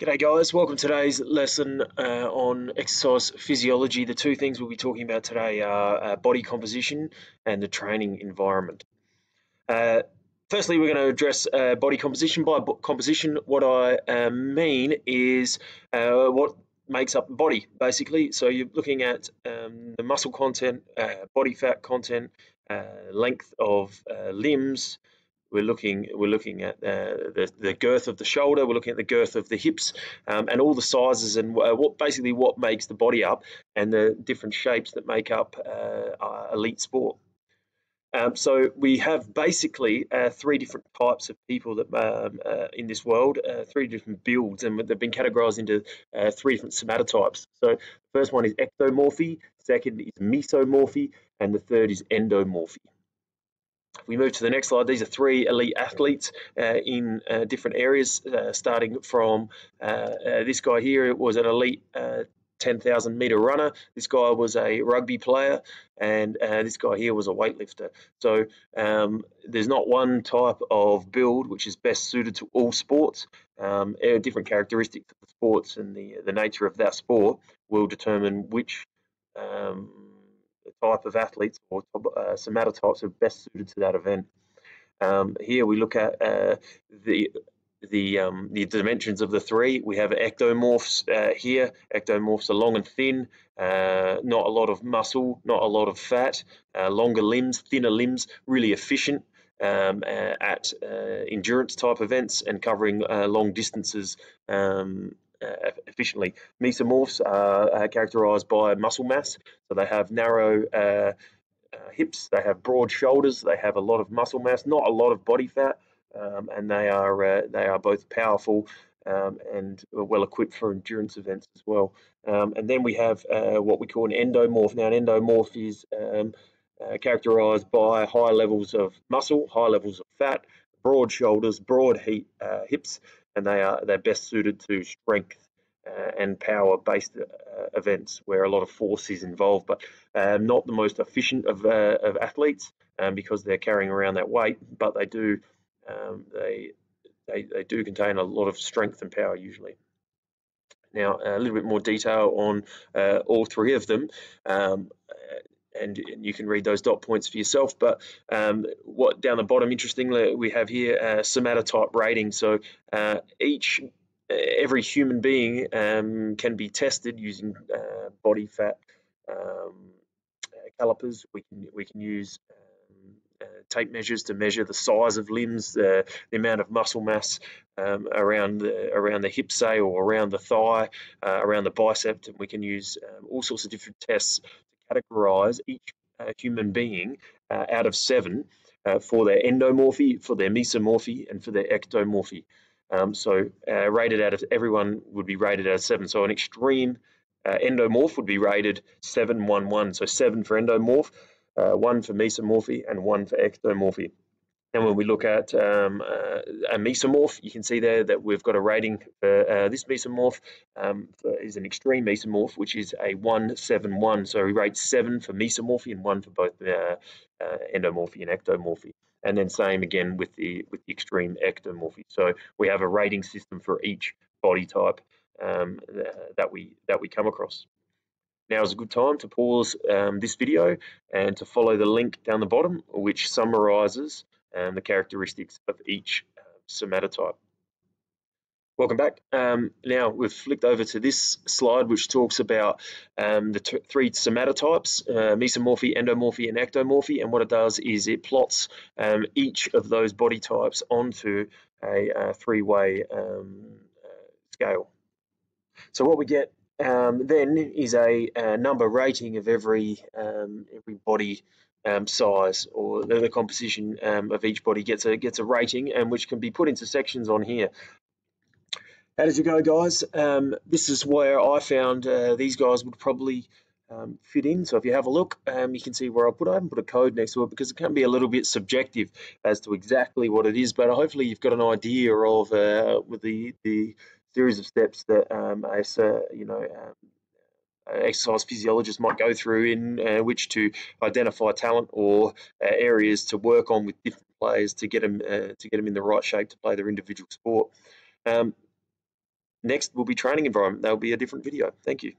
G'day guys, welcome to today's lesson on exercise physiology. The two things we'll be talking about today are body composition and the training environment. Firstly, we're going to address body composition. By composition, what I mean is what makes up the body, basically. So you're looking at the muscle content, body fat content, length of limbs. We're looking at the girth of the shoulder. We're looking at the girth of the hips, and all the sizes and what makes the body up, and the different shapes that make up elite sport. So we have basically three different types of people that in this world, three different builds, and they've been categorized into three different somatotypes. So the first one is ectomorphy, second is mesomorphy, and the third is endomorphy. If we move to the next slide, these are three elite athletes in different areas, starting from this guy here. It was an elite 10,000 meter runner. This guy was a rugby player, and this guy here was a weightlifter. So there's not one type of build which is best suited to all sports. Different characteristics of the sports and the nature of that sport will determine which type of athletes or somatotypes are best suited to that event. Here we look at the dimensions of the three. We have ectomorphs here. Ectomorphs are long and thin, not a lot of muscle, not a lot of fat, longer limbs, thinner limbs, really efficient at endurance type events and covering long distances efficiently. Mesomorphs are characterized by muscle mass, so they have narrow hips, they have broad shoulders, they have a lot of muscle mass, not a lot of body fat, and they are both powerful and well equipped for endurance events as well. And then we have what we call an endomorph. Now, an endomorph is characterized by high levels of muscle, high levels of fat, broad shoulders, broad hips, and they're best suited to strength and power based events where a lot of force is involved, but not the most efficient of athletes because they're carrying around that weight, but they do contain a lot of strength and power usually. Now, a little bit more detail on all three of them. And you can read those dot points for yourself. But what down the bottom, interestingly, we have here somatotype rating. So every human being can be tested using body fat calipers. We can use tape measures to measure the size of limbs, the amount of muscle mass around the hip, say, or around the thigh, around the bicep. And we can use all sorts of different tests categorize each human being out of 7 for their endomorphy, for their mesomorphy, and for their ectomorphy. So rated out of everyone would be rated out of 7. So an extreme endomorph would be rated 7, 1, 1. So 7 for endomorph, 1 for mesomorphy, and 1 for ectomorphy. And when we look at a mesomorph, you can see there that we've got a rating for this mesomorph is an extreme mesomorph, which is a 1, 7, 1. So we rate 7 for mesomorphy and 1 for both endomorphy and ectomorphy. And then same again with the extreme ectomorphy. So we have a rating system for each body type that we come across. Now is a good time to pause this video and to follow the link down the bottom, which summarizes the characteristics of each somatotype. Welcome back. Now we've flicked over to this slide, which talks about the three somatotypes, mesomorphy, endomorphy, and ectomorphy. And what it does is it plots each of those body types onto a three-way scale. So what we get then is a number rating of every body size, or the composition of each body gets a rating, and which can be put into sections on here. How did you go, guys? This is where I found these guys would probably fit in. So if you have a look, you can see where I haven't put a code next to it because it can be a little bit subjective as to exactly what it is. But hopefully you've got an idea of with the series of steps that exercise physiologists might go through in which to identify talent or areas to work on with different players to get them in the right shape to play their individual sport. Next will be training environment. That'll be a different video. Thank you.